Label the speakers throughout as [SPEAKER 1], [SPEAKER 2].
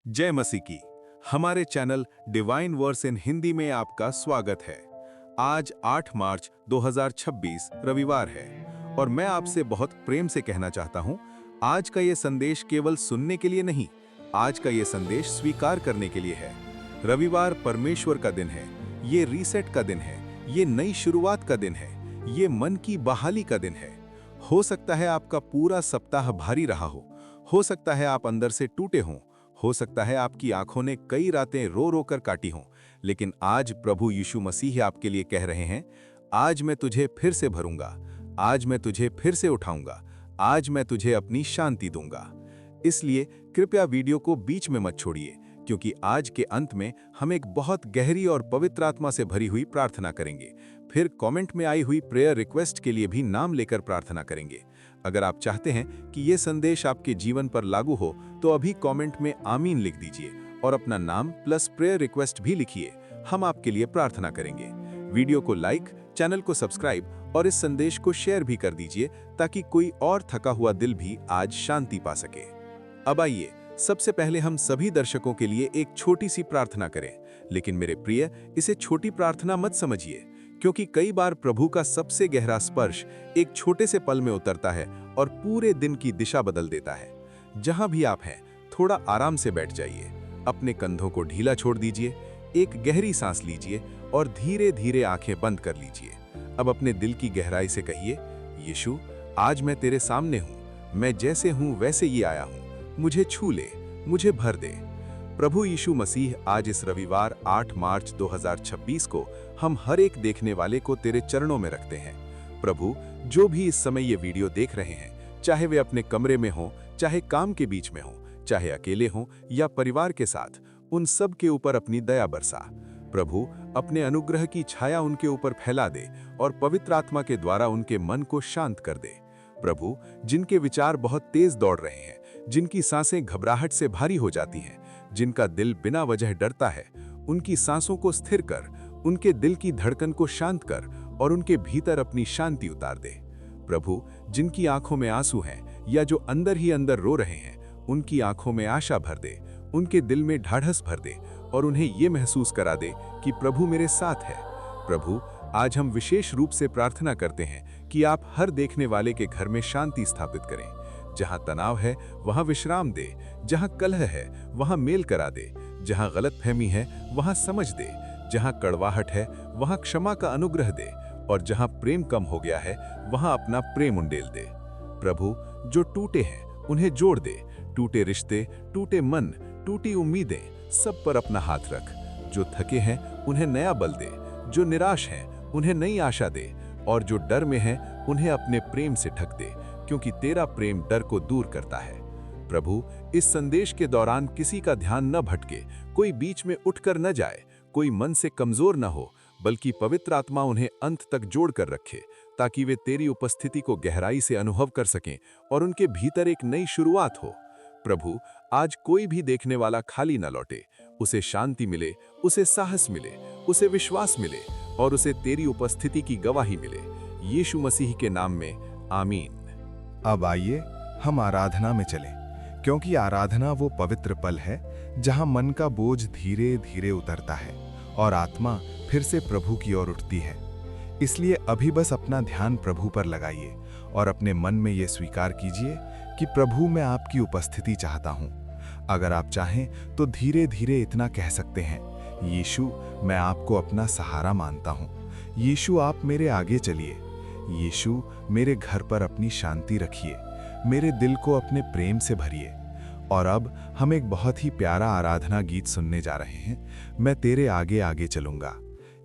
[SPEAKER 1] जय मसीह की। हमारे चैनल डिवाइन वर्स इन हिंदी में आपका स्वागत है। आज 8 मार्च 2026 रविवार है और मैं आपसे बहुत प्रेम से कहना चाहता हूं, आज का ये संदेश केवल सुनने के लिए नहीं, आज का ये संदेश स्वीकार करने के लिए है। रविवार परमेश्वर का दिन है, ये रीसेट का दिन है, ये नई शुरुआत का दिन है, ये मन की बहाली का दिन है। हो सकता है आपका पूरा सप्ताह भारी रहा हो सकता है आप अंदर से टूटे हों, हो सकता है आपकी आंखों ने कई रातें रो रो कर काटी हों, लेकिन आज प्रभु यीशु मसीह आपके लिए कह रहे हैं, आज मैं तुझे फिर से भरूंगा, आज मैं तुझे फिर से उठाऊंगा, आज मैं तुझे अपनी शांति दूंगा। इसलिए कृपया वीडियो को बीच में मत छोड़िए, क्योंकि आज के अंत में हम एक बहुत गहरी और पवित्र आत्मा से भरी हुई प्रार्थना करेंगे। फिर कमेंट में आई हुई प्रेयर रिक्वेस्ट के लिए भी नाम लेकर प्रार्थना करेंगे। अगर आप चाहते हैं कि ये संदेश आपके जीवन पर लागू हो तो अभी कमेंट में आमीन लिख दीजिए और अपना नाम प्लस प्रेयर रिक्वेस्ट भी लिखिए। हम आपके लिए प्रार्थना करेंगे। वीडियो को लाइक, चैनल को सब्सक्राइब और इस संदेश को शेयर भी कर दीजिए ताकि कोई और थका हुआ दिल भी आज शांति पा सके। अब आइए, सबसे पहले हम सभी दर्शकों के लिए एक छोटी सी प्रार्थना करें। लेकिन मेरे प्रिय, इसे छोटी प्रार्थना मत समझिए, क्योंकि कई बार प्रभु का सबसे गहरा स्पर्श एक छोटे से पल में उतरता है और पूरे दिन की दिशा बदल देता है। जहां भी आप हैं, थोड़ा आराम से बैठ जाइए, अपने कंधों को ढीला छोड़ दीजिए, एक गहरी सांस लीजिए और धीरे धीरे आंखें बंद कर लीजिए। अब अपने दिल की गहराई से कहिए, यीशु, आज मैं तेरे सामने हूं, मैं जैसे हूं वैसे ही आया हूं, मुझे छू ले, मुझे भर दे। प्रभु यीशु मसीह, आज इस रविवार 8 मार्च 2026 को हम हर एक देखने वाले को तेरे चरणों में रखते हैं। प्रभु, जो भी इस समय ये वीडियो देख रहे हैं, चाहे वे अपने कमरे में हों, चाहे काम के बीच में हों, चाहे अकेले हों या परिवार के साथ, उन सब के ऊपर अपनी दया बरसा। प्रभु, अपने अनुग्रह की छाया उनके ऊपर फैला दे और पवित्र आत्मा के द्वारा उनके मन को शांत कर दे। प्रभु, जिनके विचार बहुत तेज दौड़ रहे हैं, जिनकी सांसें घबराहट से भारी हो जाती हैं, जिनका दिल बिना वजह डरता है, उनकी सांसों को स्थिर कर, उनके दिल की धड़कन को शांत कर और उनके भीतर अपनी शांति उतार दे। प्रभु, जिनकी आंखों में आंसू हैं या जो अंदर ही अंदर रो रहे हैं, उनकी आंखों में आशा भर दे, उनके दिल में ढाढ़स भर दे और उन्हें ये महसूस करा दे कि प्रभु मेरे साथ है। प्रभु, आज हम विशेष रूप से प्रार्थना करते हैं कि आप हर देखने वाले के घर में शांति स्थापित करें। जहां तनाव है वहां विश्राम दे, जहां कलह है वहां मेल करा दे, जहां गलतफहमी है वहां समझ दे, जहां कड़वाहट है वहां क्षमा का अनुग्रह दे और जहां प्रेम कम हो गया है वहां अपना प्रेम उंडेल दे। प्रभु, जो टूटे हैं उन्हें जोड़ दे, टूटे रिश्ते, टूटे मन, टूटी उम्मीदें, सब पर अपना हाथ रख। जो थके हैं उन्हें नया बल दे, जो निराश हैं उन्हें नई आशा दे और जो डर में हैं उन्हें अपने प्रेम से ढक दे, क्योंकि तेरा प्रेम डर को दूर करता है। प्रभु, इस संदेश के दौरान किसी का ध्यान न भटके, कोई बीच में उठकर न जाए, कोई मन से कमजोर न हो, बल्कि पवित्र आत्मा उन्हें अंत तक जोड़ कर रखे, ताकि वे तेरी उपस्थिति को गहराई से अनुभव कर सकें और उनके भीतर एक नई शुरुआत हो। प्रभु, आज कोई भी देखने वाला खाली न लौटे, उसे शांति मिले, उसे साहस मिले, उसे विश्वास मिले और उसे तेरी उपस्थिति की गवाही मिले। यीशु मसीह के नाम में आमीन।
[SPEAKER 2] अब आइए हम आराधना में चलें, क्योंकि आराधना वो पवित्र पल है जहां मन का बोझ धीरे धीरे उतरता है और आत्मा फिर से प्रभु की ओर उठती है। इसलिए अभी बस अपना ध्यान प्रभु पर लगाइए और अपने मन में ये स्वीकार कीजिए कि प्रभु, मैं आपकी उपस्थिति चाहता हूँ। अगर आप चाहें तो धीरे धीरे इतना कह सकते हैं, यीशु, मैं आपको अपना सहारा मानता हूँ। यीशु, आप मेरे आगे चलिए। यीशु, मेरे घर पर अपनी शांति रखिए, मेरे दिल को अपने प्रेम से भरिए। और अब हम एक बहुत ही प्यारा आराधना गीत सुनने जा रहे हैं, मैं तेरे आगे आगे चलूंगा।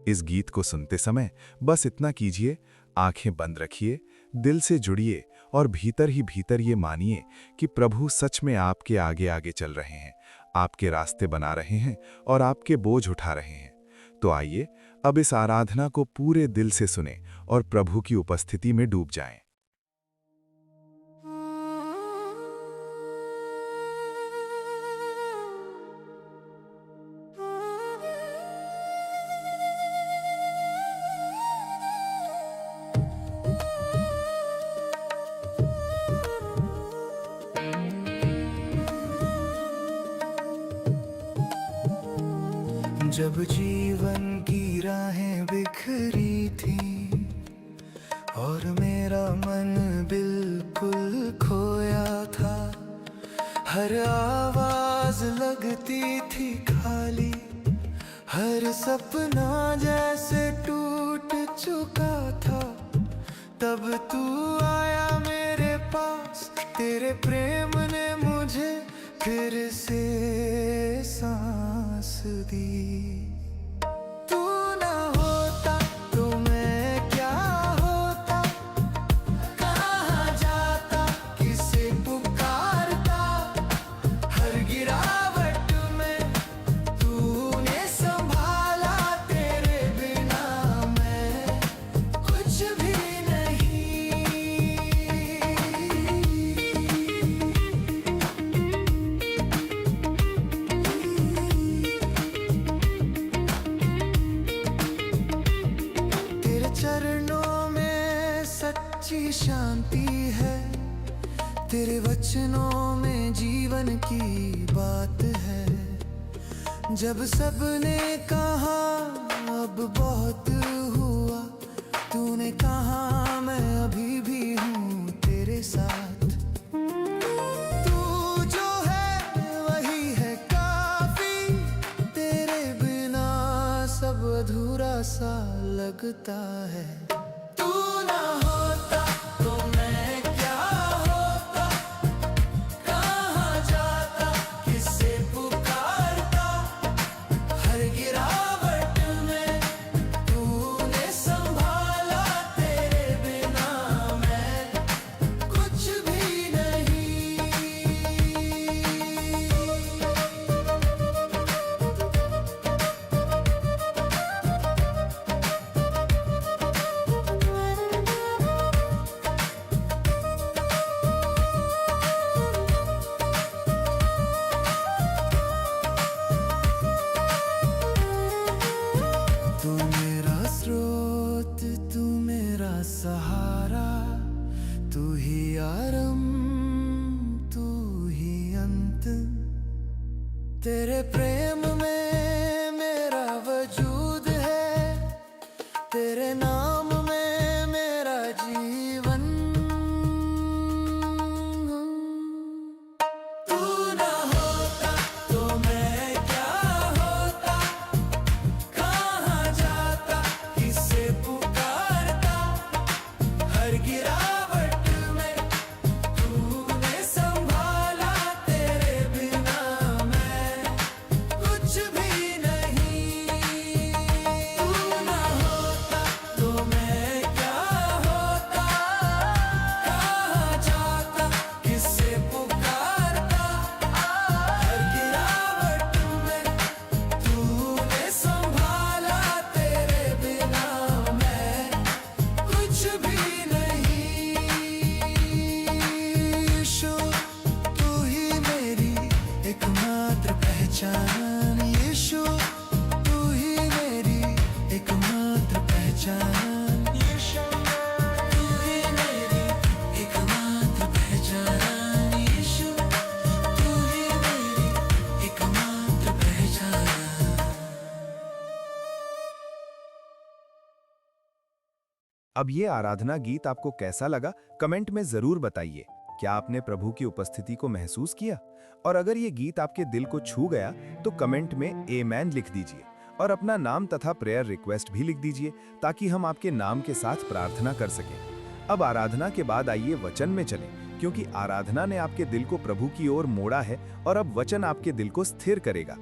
[SPEAKER 2] इस गीत को सुनते समय बस इतना कीजिए, आंखें बंद रखिए, दिल से जुड़िए और भीतर ही भीतर ये मानिए कि प्रभु सच में आपके आगे आगे चल रहे हैं, आपके रास्ते बना रहे हैं और आपके बोझ उठा रहे हैं। तो आइए अब इस आराधना को पूरे दिल से सुने और प्रभु की उपस्थिति में डूब जाएं।
[SPEAKER 3] जब जीवन की राहें बिखरी थी और मेरा मन बिल्कुल खोया था, हर आवाज लगती थी खाली, हर सपना जैसे टूट चुका था। तब तू आया मेरे पास, तेरे प्रेम ने मुझे फिर से सांस दी। तू ना होता तो मैं क्या होता, कहाँ जाता, किसे पुकारता। हर गिरावट में तूने संभाला, तेरे बिना मैं कुछ भी नहीं। तेरे चरणों में सच्ची शांति है, तेरे वचनों में जीवन की बात है। जब सबने कहा अब बहुत हुआ, तूने कहा मैं अभी भी हूँ तेरे साथ। तू जो है वही है काफी, तेरे बिना सब अधूरा सा लगता है। तू ना होता तो मैं क्या होता, कहाँ जाता, किसे पुकारता। हर गिरावट में तूने संभाला, तेरे बिना मैं कुछ भी नहीं। तू मेरा स्रोत, तू मेरा सहारा, तू ही आरंभ, तू ही अंत। तेरे प्रेम में मेरा वजूद है, तेरे नाम में मेरा जीवन। तू ना होता तो मैं क्या होता, कहाँ जाता, किसे पुकारता। हर गिरावट में तूने संभाला, तेरे बिना मैं कुछ भी नहीं। तू ना होता तो मैं क्या होता, कहाँ जाता, किसे पुकारता। हर गिरावट में तूने संभाला, तेरे बिना मैं कुछ भी नहीं। यीशु तू ही मेरी एकमात्र पहचान, यीशु तू ही मेरी एकमात्र पहचान। यीशु तू ही मेरी एकमात्र पहचान, यीशु तू ही मेरी एकमात्र पहचान।
[SPEAKER 2] अब ये आराधना गीत आपको कैसा लगा, कमेंट में जरूर बताइए। क्या आपने प्रभु की उपस्थिति को महसूस किया? और अगर ये गीत आपके दिल को छू गया तो कमेंट में आमेन लिख दीजिए और अपना नाम तथा प्रेयर रिक्वेस्ट भी लिख दीजिए, ताकि हम आपके नाम के साथ प्रार्थना कर सकें। अब आराधना के बाद आइए वचन में चलें, क्योंकि आराधना ने आपके दिल को प्रभु की ओर मोड़ा है और अब वचन आपके दिल को स्थिर करेगा।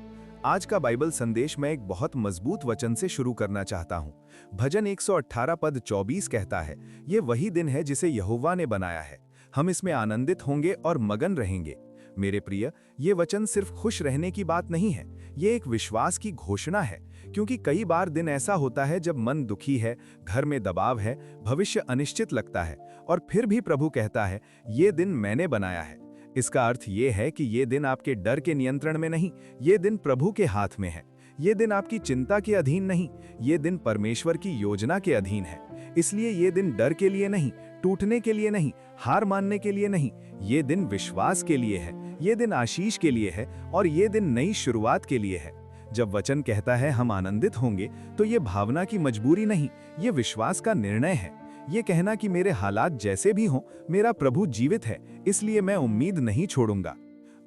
[SPEAKER 2] आज का बाइबल संदेश मैं एक बहुत मजबूत वचन से शुरू करना चाहता हूँ। भजन 118 पद 24 कहता है, ये वही दिन है जिसे यहोवा ने बनाया है, हम इसमें आनंदित होंगे और मगन रहेंगे। मेरे प्रिय, ये वचन सिर्फ खुश रहने की बात नहीं है, ये एक विश्वास की घोषणा है। क्योंकि कई बार दिन ऐसा होता है जब मन दुखी है, घर में दबाव है, भविष्य अनिश्चित लगता है, और फिर भी प्रभु कहता है, ये दिन मैंने बनाया है। इसका अर्थ ये है कि ये दिन आपके डर के नियंत्रण में नहीं, ये दिन प्रभु के हाथ में है। ये दिन आपकी चिंता के अधीन नहीं, ये दिन परमेश्वर की योजना के अधीन है। इसलिए ये दिन डर के लिए नहीं, टूटने के लिए नहीं, हार मानने के लिए नहीं, ये दिन विश्वास के लिए है, ये दिन आशीष के लिए है और ये दिन नई शुरुआत के लिए है।
[SPEAKER 4] जब वचन कहता है हम आनंदित होंगे, तो ये भावना की मजबूरी नहीं, ये विश्वास का निर्णय है। ये कहना कि मेरे हालात जैसे भी हों, मेरा प्रभु जीवित है, इसलिए मैं उम्मीद नहीं छोड़ूंगा।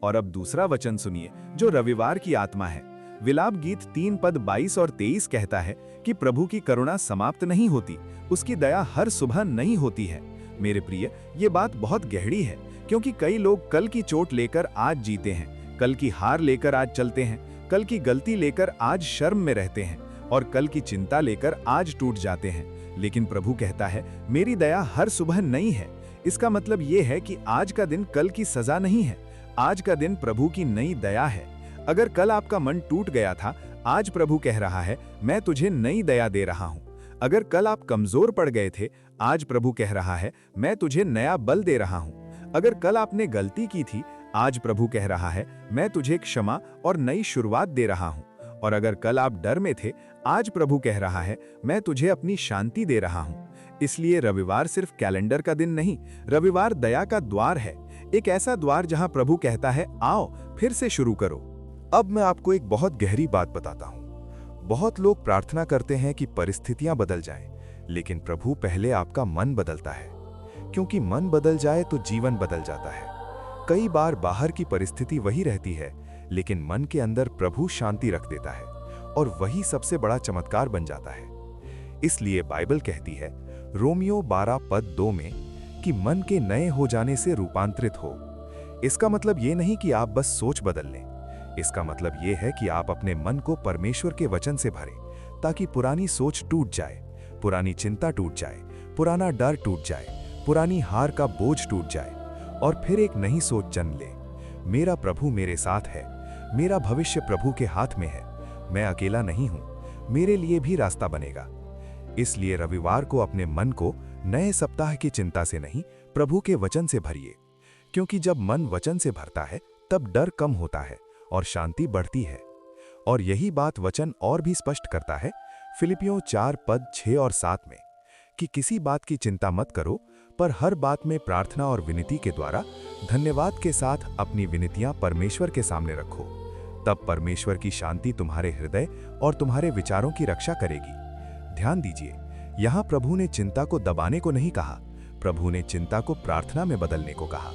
[SPEAKER 4] और अब दूसरा वचन सुनिए, जो रविवार की आत्मा है। विलाप गीत 3 पद 22 और 23 कहता है कि प्रभु की करुणा समाप्त नहीं होती, उसकी दया हर सुबह नई होती है। मेरे प्रिय, ये बात बहुत गहरी है, क्योंकि कई लोग कल की चोट लेकर आज जीते हैं, कल की हार लेकर आज चलते हैं, कल की गलती लेकर आज शर्म में रहते हैं, और कल की चिंता लेकर आज टूट जाते हैं। लेकिन प्रभु कहता है, मेरी दया हर सुबह नई है। इसका मतलब ये है कि आज का दिन कल की सजा नहीं है, आज का दिन प्रभु की नई दया है। अगर कल आपका मन टूट गया था, आज प्रभु कह रहा है, मैं तुझे नई दया दे रहा हूं। अगर कल आप कमजोर पड़ गए थे, आज प्रभु कह रहा है, मैं तुझे नया बल दे रहा हूं। अगर कल आपने गलती की थी, आज प्रभु कह रहा है, मैं तुझे क्षमा और नई शुरुआत दे रहा हूं। और अगर कल आप डर में थे, आज प्रभु कह रहा है, मैं तुझे अपनी शांति दे रहा हूं। इसलिए रविवार सिर्फ कैलेंडर का दिन नहीं, रविवार दया का द्वार है, एक ऐसा द्वार जहां प्रभु कहता है, आओ फिर से शुरू करो।
[SPEAKER 2] अब मैं आपको एक बहुत गहरी बात बताता हूं। बहुत लोग प्रार्थना करते हैं कि परिस्थितियां बदल जाएं, लेकिन प्रभु पहले आपका मन बदलता है, क्योंकि मन बदल जाए तो जीवन बदल जाता है। कई बार बाहर की परिस्थिति वही रहती है, लेकिन मन के अंदर प्रभु शांति रख देता है, और वही सबसे बड़ा चमत्कार बन जाता है। इसलिए बाइबल कहती है रोमियो 12 पद 2 में कि मन के नए हो जाने से रूपांतरित हो। इसका मतलब ये नहीं कि आप बस सोच बदल लें, इसका मतलब ये है कि आप अपने मन को परमेश्वर के वचन से भरें, ताकि पुरानी सोच टूट जाए, पुरानी चिंता टूट जाए, पुराना डर टूट जाए, पुरानी हार का बोझ टूट जाए, और फिर एक नई सोच जन्म ले। मेरा प्रभु मेरे साथ है, मेरा भविष्य प्रभु के हाथ में है, मैं अकेला नहीं हूं, मेरे लिए भी रास्ता बनेगा। इसलिए रविवार को अपने मन को नए सप्ताह की चिंता से नहीं, प्रभु के वचन से भरिए, क्योंकि जब मन वचन से भरता है, तब डर कम होता है और शांति बढ़ती है। और यही बात वचन और भी स्पष्ट करता है फिलिपियों 4 पद 6 और 7 में, कि किसी बात की चिंता मत करो, पर हर बात में प्रार्थना और विनती के द्वारा धन्यवाद के साथ अपनी विनतियां परमेश्वर के सामने रखो। तब परमेश्वर की शांति तुम्हारे हृदय और तुम्हारे विचारों की रक्षा करेगी। ध्यान दीजिए, यहाँ प्रभु ने चिंता को दबाने को नहीं कहा, प्रभु ने चिंता को प्रार्थना में बदलने को कहा।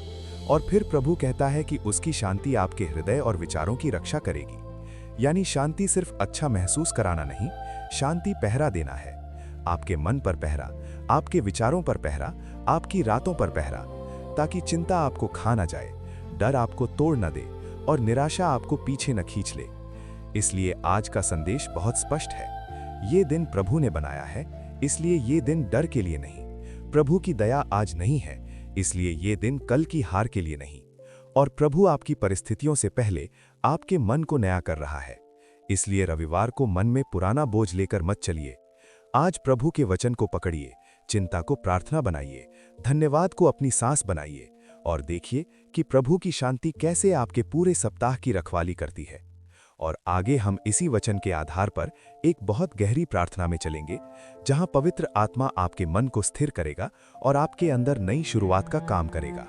[SPEAKER 2] और फिर प्रभु कहता है कि उसकी शांति आपके हृदय और विचारों की रक्षा करेगी। यानी शांति सिर्फ अच्छा महसूस कराना नहीं, शांति पहरा देना है। आपके मन पर पहरा, आपके विचारों पर पहरा, आपकी रातों पर पहरा, ताकि चिंता आपको खा ना जाए, डर आपको तोड़ न दे और निराशा आपको पीछे न खींच ले। इसलिए आज का संदेश बहुत स्पष्ट है, ये दिन प्रभु ने बनाया है, इसलिए ये दिन डर के लिए नहीं। प्रभु की दया आज नहीं है, इसलिए ये दिन कल की हार के लिए नहीं। और प्रभु आपकी परिस्थितियों से पहले आपके मन को नया कर रहा है। इसलिए रविवार को मन में पुराना बोझ लेकर मत चलिए। आज प्रभु के वचन को पकड़िए, चिंता को प्रार्थना बनाइए, धन्यवाद को अपनी सांस बनाइए, और देखिए कि प्रभु की शांति कैसे आपके पूरे सप्ताह की रखवाली करती है। और आगे हम इसी वचन के आधार पर एक बहुत गहरी प्रार्थना में चलेंगे, जहां पवित्र आत्मा आपके मन को स्थिर करेगा और आपके अंदर नई शुरुआत का काम करेगा।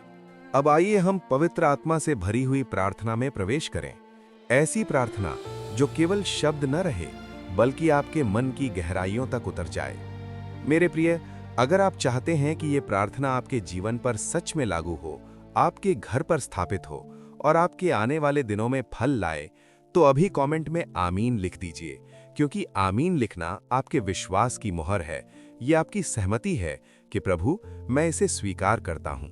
[SPEAKER 1] अब आइए हम पवित्र आत्मा से भरी हुई प्रार्थना में प्रवेश करें। ऐसी प्रार्थना जो केवल शब्द न रहे, बल्कि आपके मन की गहराइयों तक उतर जाए। मेरे प्रिय, अगर आप चाहते हैं कि ये प्रार्थना आपके जीवन पर सच में लागू हो, आपके घर पर स्थापित हो और आपके आने वाले दिनों में फल लाए, तो अभी कमेंट में आमीन लिख दीजिए, क्योंकि आमीन लिखना आपके विश्वास की मोहर है। ये आपकी सहमति है कि प्रभु, मैं इसे स्वीकार करता हूं।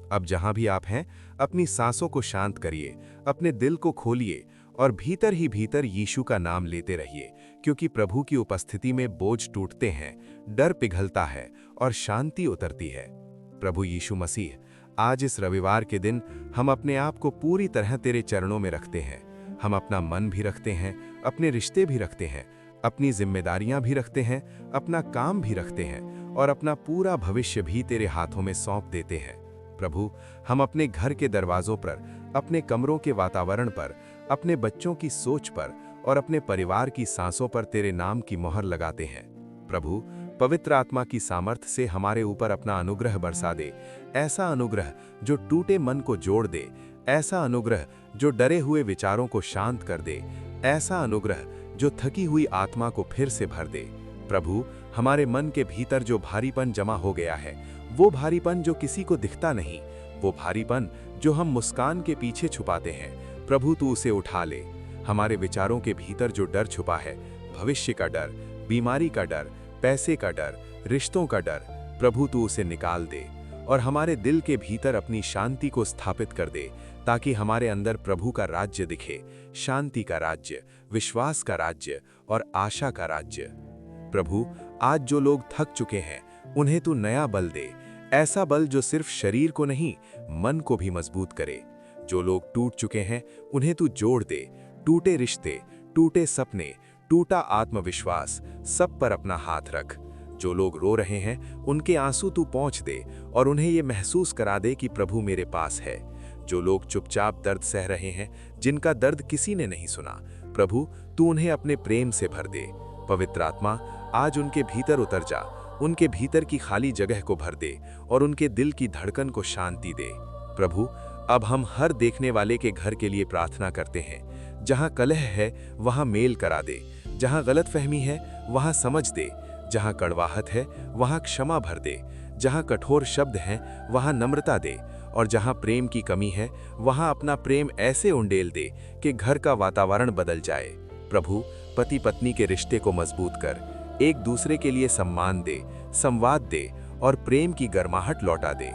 [SPEAKER 1] अब जहां भी आप हैं, अपनी सांसों को शांत करिए, अपने दिल को खोलिए और भीतर ही भीतर यीशु का नाम लेते रहिए, क्योंकि प्रभु की उपस्थिति में बोझ टूटते हैं, डर पिघलता है और शांति उतरती है। प्रभु यीशु मसीह, आज इस रविवार के दिन हम अपने आप को पूरी तरह तेरे चरणों में रखते हैं। हम अपना मन भी रखते हैं, अपने रिश्ते भी रखते हैं, अपनी जिम्मेदारियां भी रखते हैं, अपना काम भी रखते हैं और अपना पूरा भविष्य भी तेरे हाथों में सौंप देते हैं। प्रभु, हम अपने घर के दरवाजों पर, अपने कमरों के वातावरण पर, अपने बच्चों की सोच पर और अपने परिवार की सांसों पर तेरे नाम की मोहर लगाते हैं। प्रभु, पवित्र आत्मा की सामर्थ्य से हमारे ऊपर अपना अनुग्रह बरसा दे, ऐसा अनुग्रह जो टूटे मन को जोड़ दे, ऐसा अनुग्रह जो डरे हुए विचारों को शांत कर दे, ऐसा अनुग्रह जो थकी हुई आत्मा को फिर से भर दे। प्रभु, हमारे मन के भीतर जो भारीपन जमा हो गया है, वो भारीपन जो किसी को दिखता नहीं, वो भारीपन जो हम मुस्कान के पीछे छुपाते हैं, प्रभु तू उसे उठा ले। हमारे विचारों के भीतर जो डर छुपा है, भविष्य का डर, बीमारी का डर, पैसे का डर, रिश्तों का डर, प्रभु तू उसे निकाल दे और हमारे दिल के भीतर अपनी शांति को स्थापित कर दे, ताकि हमारे अंदर प्रभु का राज्य दिखे, शांति का राज्य, विश्वास का राज्य और आशा का राज्य। प्रभु, आज जो लोग थक चुके हैं, उन्हें तू नया बल दे, ऐसा बल जो सिर्फ शरीर को नहीं, मन को भी मजबूत करे। जो लोग टूट चुके हैं, उन्हें तू जोड़ दे। टूटे रिश्ते, टूटे सपने, टूटा आत्मविश्वास, सब पर अपना हाथ रख। जो लोग रो रहे हैं, उनके आंसू तू पहुंच दे और उन्हें ये महसूस करा दे कि प्रभु मेरे पास है। जो लोग चुपचाप दर्द सह रहे हैं, जिनका दर्द किसी ने नहीं सुना, प्रभु तू उन्हें अपने प्रेम से भर दे। पवित्र आत्मा, आज उनके भीतर उतर जा, उनके भीतर की खाली जगह को भर दे और उनके दिल की धड़कन को शांति दे। प्रभु, अब हम हर देखने वाले के घर के लिए प्रार्थना करते हैं। जहां कलह है, वहां मेल करा दे। जहां गलतफहमी है, वहां समझ दे। जहां कड़वाहट है, वहां क्षमा भर दे। जहां कठोर शब्द हैं, वहां नम्रता दे। और जहां प्रेम की कमी है, वहां अपना प्रेम ऐसे उंडेल दे कि घर का वातावरण बदल जाए। प्रभु, पति पत्नी के रिश्ते को मजबूत कर, एक दूसरे के लिए सम्मान दे, संवाद दे और प्रेम की गर्माहट लौटा दे।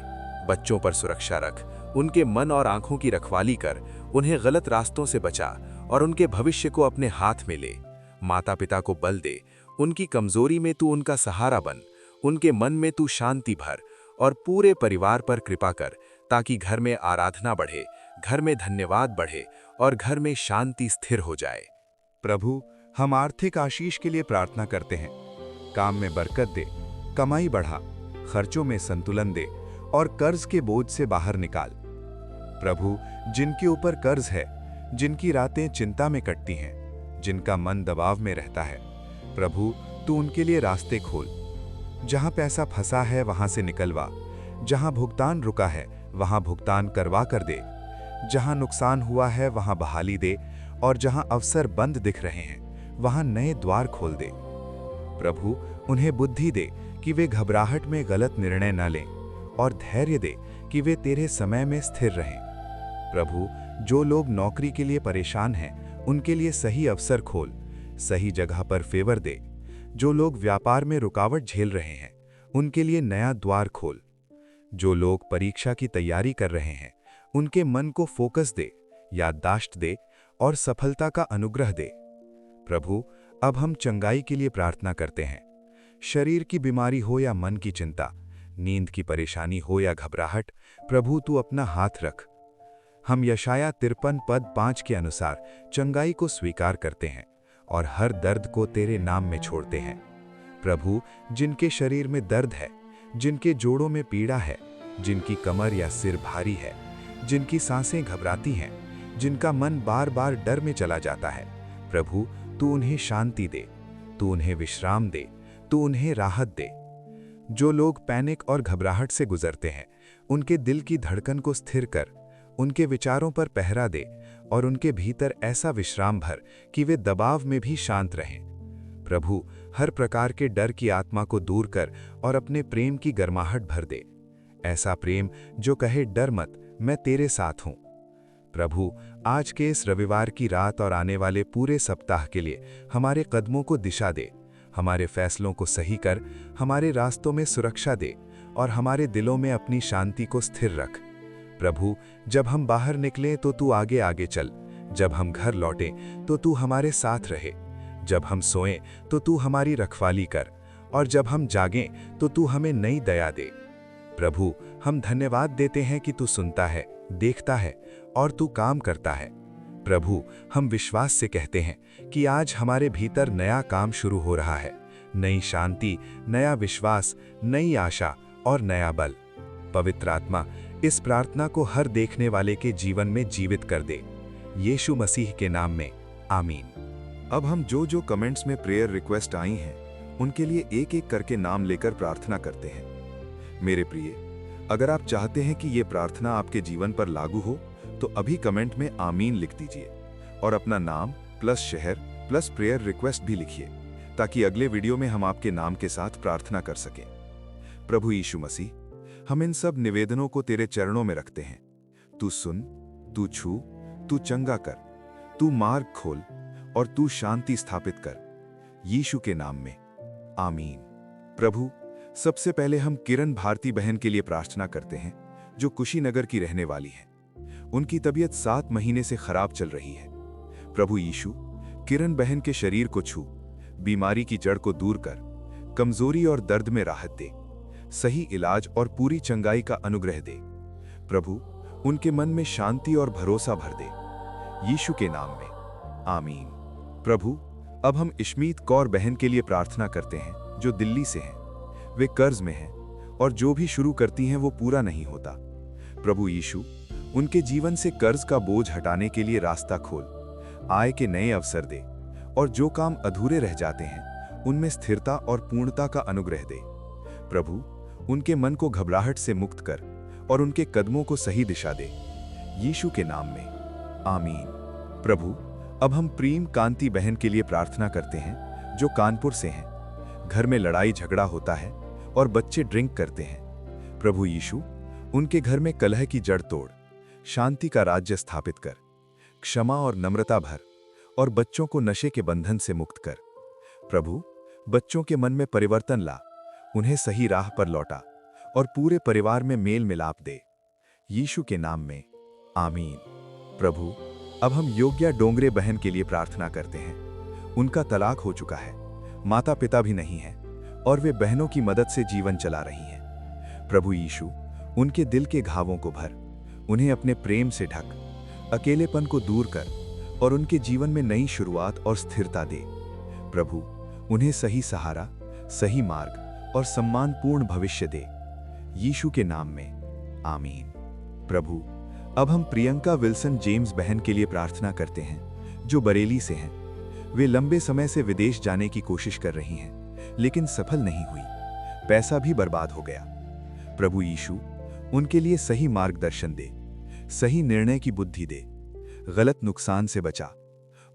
[SPEAKER 1] बच्चों पर सुरक्षा रख, उनके मन और आंखों की रखवाली कर, उन्हें गलत रास्तों से बचा और उनके भविष्य को अपने हाथ में ले। माता पिता को बल दे, उनकी कमजोरी में तू उनका सहारा बन। उनके मन में तू शांति भर और पूरे परिवार पर कृपा कर, ताकि घर में आराधना बढ़े, घर में धन्यवाद बढ़े और घर में शांति स्थिर हो जाए।
[SPEAKER 2] प्रभु, हम आर्थिक आशीष के लिए प्रार्थना करते हैं। काम में बरकत दे, कमाई बढ़ा, खर्चों में संतुलन दे और कर्ज के बोझ से बाहर निकाल। प्रभु, जिनके ऊपर कर्ज है, जिनकी रातें चिंता में कटती हैं, जिनका मन दबाव में रहता है, प्रभु तू उनके लिए रास्ते खोल। जहां पैसा फंसा है वहां से निकलवा, जहां भुगतान रुका है वहां भुगतान करवा कर दे, जहां नुकसान हुआ है वहां बहाली दे और जहां अवसर बंद दिख रहे हैं वहां नए द्वार खोल दे। प्रभु, उन्हें बुद्धि दे कि वे घबराहट में गलत निर्णय न लें और धैर्य दे कि वे तेरे समय में स्थिर रहें। प्रभु, जो लोग नौकरी के लिए परेशान हैं, उनके लिए सही अवसर खोल, सही जगह पर फेवर दे। जो लोग व्यापार में रुकावट झेल रहे हैं, उनके लिए नया द्वार खोल। जो लोग परीक्षा की तैयारी कर रहे हैं, उनके मन को फोकस दे, याददाश्त दे और सफलता का अनुग्रह दे। प्रभु, अब हम चंगाई के लिए प्रार्थना करते हैं। शरीर की बीमारी हो या मन की चिंता, नींद की परेशानी हो या घबराहट, प्रभु तू अपना हाथ रख। हम यशाया 53 पद 5 के अनुसार चंगाई को स्वीकार करते हैं और हर दर्द को तेरे नाम में छोड़ते हैं। प्रभु, जिनके शरीर में दर्द है, जिनके जोड़ों में पीड़ा है, जिनकी कमर या सिर भारी है, जिनकी सांसें घबराती हैं, जिनका मन बार बार डर में चला जाता है, प्रभु तू उन्हें शांति दे, तू उन्हें विश्राम दे, तू उन्हें राहत दे। जो लोग पैनिक और घबराहट से गुजरते हैं, उनके दिल की धड़कन को स्थिर कर, उनके विचारों पर पहरा दे और उनके भीतर ऐसा विश्राम भर कि वे दबाव में भी शांत रहें। प्रभु, हर प्रकार के डर की आत्मा को दूर कर और अपने प्रेम की गर्माहट भर दे। ऐसा प्रेम जो कहे डर मत, मैं तेरे साथ हूं। प्रभु, आज के इस रविवार की रात और आने वाले पूरे सप्ताह के लिए हमारे कदमों को दिशा दे, हमारे फैसलों को सही कर, हमारे रास्तों में सुरक्षा दे और हमारे दिलों में अपनी शांति को स्थिर रख। प्रभु, जब हम बाहर निकलें तो तू आगे आगे चल, जब हम घर लौटें तो तू हमारे साथ रहे, जब हम सोएं तो तू हमारी रखवाली कर और जब हम जागें तो तू हमें नई दया दे। प्रभु, हम धन्यवाद देते हैं कि तू सुनता है, देखता है और तू काम करता है। प्रभु, हम विश्वास से कहते हैं कि आज हमारे भीतर नया काम शुरू हो रहा है, नई शांति, नया विश्वास, नई आशा और नया बल। पवित्र आत्मा, इस प्रार्थना को हर देखने वाले के जीवन में जीवित कर दे। यीशु मसीह के नाम में, आमीन।
[SPEAKER 1] अब हम जो कमेंट्स में प्रेयर रिक्वेस्ट आई हैं, उनके लिए एक एक करके नाम लेकर प्रार्थना करते हैं। मेरे प्रिय, अगर आप चाहते हैं कि ये प्रार्थना आपके जीवन पर लागू हो, तो अभी कमेंट में आमीन लिख दीजिए और अपना नाम,
[SPEAKER 2] प्लस शहर प्लस प्रेयर रिक्वेस्ट भी लिखिए, ताकि अगले वीडियो में हम आपके नाम के साथ प्रार्थना कर सकें। प्रभु यीशु मसीह, हम इन सब निवेदनों को तेरे चरणों में रखते हैं। तू सुन, तू छू, तू चंगा कर, तू मार्ग खोल और तू शांति स्थापित कर, यीशु के नाम में, आमीन। प्रभु, सबसे पहले हम किरण भारती बहन के लिए प्रार्थना करते हैं, जो कुशीनगर की रहने वाली है। उनकी तबीयत 7 महीने से खराब चल रही है। प्रभु यीशु, किरण बहन के शरीर को छू, बीमारी की जड़ को दूर कर, कमजोरी और दर्द में राहत दे, सही इलाज और पूरी चंगाई का अनुग्रह दे। प्रभु, उनके मन में शांति और भरोसा भर दे, यीशु के नाम में, आमीन। प्रभु, अब हम इश्मीत कौर बहन के लिए प्रार्थना करते हैं, जो दिल्ली से हैं। वे कर्ज में हैं और जो भी शुरू करती हैं वो पूरा नहीं होता। प्रभु यीशु, उनके जीवन से कर्ज का बोझ हटाने के लिए रास्ता खोल, आय के नए अवसर दे और जो काम अधूरे रह जाते हैं उनमें स्थिरता और पूर्णता का अनुग्रह दे। प्रभु, उनके मन को घबराहट से मुक्त कर और उनके कदमों को सही दिशा दे, यीशु के नाम में, आमीन। प्रभु, अब हम प्रेम कांति बहन के लिए प्रार्थना करते हैं, जो कानपुर से हैं। घर में लड़ाई झगड़ा होता है और बच्चे ड्रिंक करते हैं। प्रभु यीशु, उनके घर में कलह की जड़ तोड़, शांति का राज्य स्थापित कर, क्षमा और नम्रता भर और बच्चों को नशे के बंधन से मुक्त कर। प्रभु, बच्चों के मन में परिवर्तन ला, उन्हें सही राह पर लौटा और पूरे परिवार में मेल मिलाप दे, यीशु के नाम में, आमीन। प्रभु, अब हम योग्या डोंगरे बहन के लिए प्रार्थना करते हैं। उनका तलाक हो चुका है, माता पिता भी नहीं है और वे बहनों की मदद से जीवन चला रही हैं। प्रभु यीशु, उनके दिल के घावों को भर, उन्हें अपने प्रेम से ढक, अकेलेपन को दूर कर और उनके जीवन में नई शुरुआत और स्थिरता दे। प्रभु, उन्हें सही सहारा, सही मार्ग और सम्मानपूर्ण भविष्य दे, यीशु के नाम में, आमीन। प्रभु, अब हम प्रियंका विल्सन जेम्स बहन के लिए प्रार्थना करते हैं, जो बरेली से हैं। वे लंबे समय से विदेश जाने की कोशिश कर रही हैं, लेकिन सफल नहीं हुई, पैसा भी बर्बाद हो गया। प्रभु यीशु, उनके लिए सही मार्गदर्शन दे, सही निर्णय की बुद्धि दे, गलत नुकसान से बचा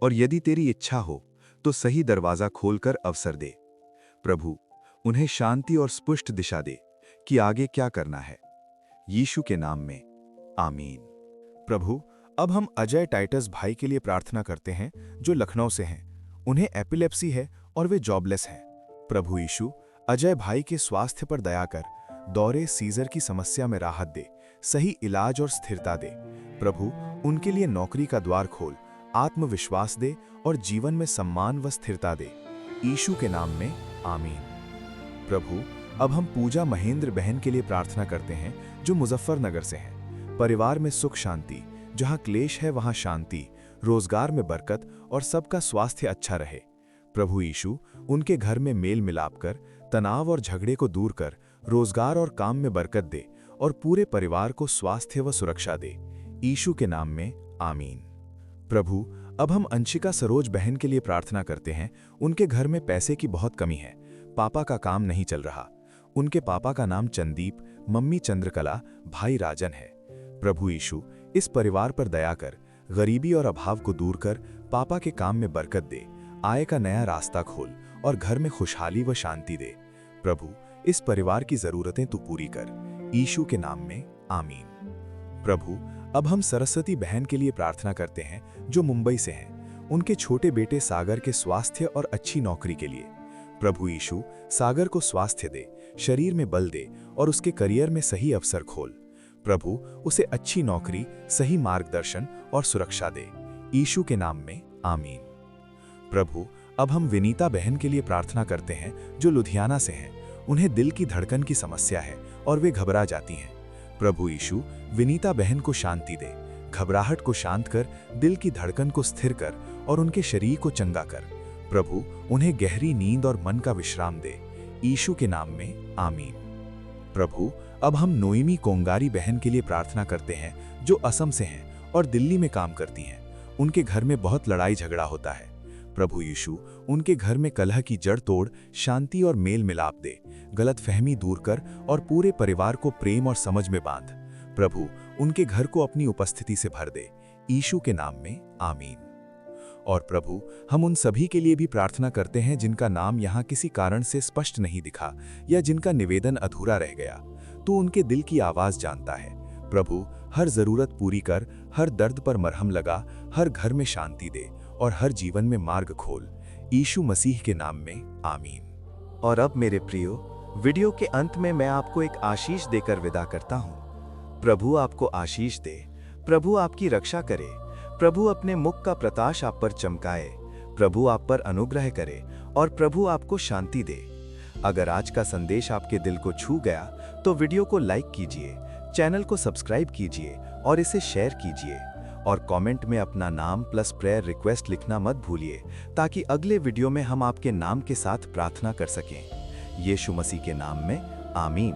[SPEAKER 2] और यदि तेरी इच्छा हो तो सही दरवाजा खोलकर अवसर दे। प्रभु, उन्हें शांति और स्पष्ट दिशा दे कि आगे क्या करना है, यीशु के नाम में, आमीन।
[SPEAKER 4] प्रभु, अब हम अजय टाइटस भाई के लिए प्रार्थना करते हैं, जो लखनऊ से हैं। उन्हें एपिलेप्सी है और वे जॉबलेस हैं। प्रभु यीशु, अजय भाई के स्वास्थ्य पर दया कर, दौरे सीजर की समस्या में राहत दे, सही इलाज और स्थिरता दे। प्रभु, उनके लिए नौकरी का द्वार खोल, आत्मविश्वास दे और जीवन में सम्मान व स्थिरता दे, यीशु के नाम में, आमीन। प्रभु, अब हम पूजा महेंद्र बहन के लिए प्रार्थना करते हैं, जो मुजफ्फरनगर से हैं। परिवार में सुख शांति, जहां क्लेश है वहां शांति, रोजगार में बरकत और सबका स्वास्थ्य अच्छा रहे। प्रभु यीशु, उनके घर में मेल मिलाप कर, तनाव और झगड़े को दूर कर, रोजगार और काम में बरकत दे और पूरे परिवार को स्वास्थ्य व सुरक्षा दे, यीशु के नाम में, आमीन। प्रभु, अब हम अंशिका सरोज बहन के लिए प्रार्थना करते हैं। उनके घर में पैसे की बहुत कमी है, पापा का काम नहीं चल रहा। उनके पापा का नाम चंदीप, मम्मी चंद्रकला, भाई राजन है। प्रभु यीशु, इस परिवार पर दया कर, गरीबी और अभाव को दूर कर, पापा के काम में बरकत दे, आय का नया रास्ता खोल और घर में खुशहाली व शांति दे। प्रभु, इस परिवार की जरूरतें तू पूरी कर, यीशु के नाम में, आमीन। प्रभु, अब हम सरस्वती बहन के लिए प्रार्थना करते हैं, जो मुंबई से हैं। उनके छोटे बेटे सागर के स्वास्थ्य और अच्छी नौकरी के लिए। प्रभु यीशु, सागर को स्वास्थ्य दे, शरीर में बल दे और उसके करियर में सही अवसर खोल। प्रभु, उसे अच्छी नौकरी, सही मार्गदर्शन और सुरक्षा दे, यीशु के नाम में, आमीन। प्रभु, अब हम विनीता बहन के लिए प्रार्थना करते हैं, जो लुधियाना से हैं। उन्हें दिल की धड़कन की समस्या है और वे घबरा जाती हैं। प्रभु यीशु, विनीता बहन को शांति दे, घबराहट को शांत कर, दिल की धड़कन को स्थिर कर और उनके शरीर को चंगा कर। प्रभु, उन्हें गहरी नींद और मन का विश्राम दे, यीशु के नाम में, आमीन। प्रभु, अब हम नोएमी कोंगारी बहन के लिए प्रार्थना करते हैं, जो असम से हैं और दिल्ली में काम करती हैं। उनके घर में बहुत लड़ाई झगड़ा होता है। प्रभु यीशु, उनके घर में कलह की जड़ तोड़, शांति और मेल मिलाप दे, गलतफहमी दूर कर और पूरे परिवार को प्रेम और समझ में बांध। प्रभु, उनके घर को अपनी उपस्थिति से भर दे, यीशु के नाम में, आमीन।
[SPEAKER 2] और प्रभु, हम उन सभी के लिए भी प्रार्थना करते हैं जिनका नाम यहाँ किसी कारण से स्पष्ट नहीं दिखा या जिनका निवेदन अधूरा रह गया। तू उनके दिल की आवाज जानता है। प्रभु, हर जरूरत पूरी कर, हर दर्द पर मरहम लगा, हर घर में शांति दे और हर जीवन में मार्ग खोल। यीशु मसीह के नाम में आमीन।
[SPEAKER 5] और अब मेरे प्रियो, वीडियो के अंत में मैं आपको एक आशीष देकर विदा करता हूँ। प्रभु आपको आशीष दे, प्रभु आपकी रक्षा करे, प्रभु अपने मुख का प्रकाश आप पर चमकाए, प्रभु आप पर अनुग्रह करे और प्रभु आपको शांति दे। अगर आज का संदेश आपके दिल को छू गया तो वीडियो को लाइक कीजिए, चैनल को सब्सक्राइब कीजिए और इसे शेयर कीजिए और कमेंट में अपना नाम प्लस प्रेयर रिक्वेस्ट लिखना मत भूलिए, ताकि अगले वीडियो में हम आपके नाम के साथ प्रार्थना कर सकें। यीशु मसीह के नाम में आमीन।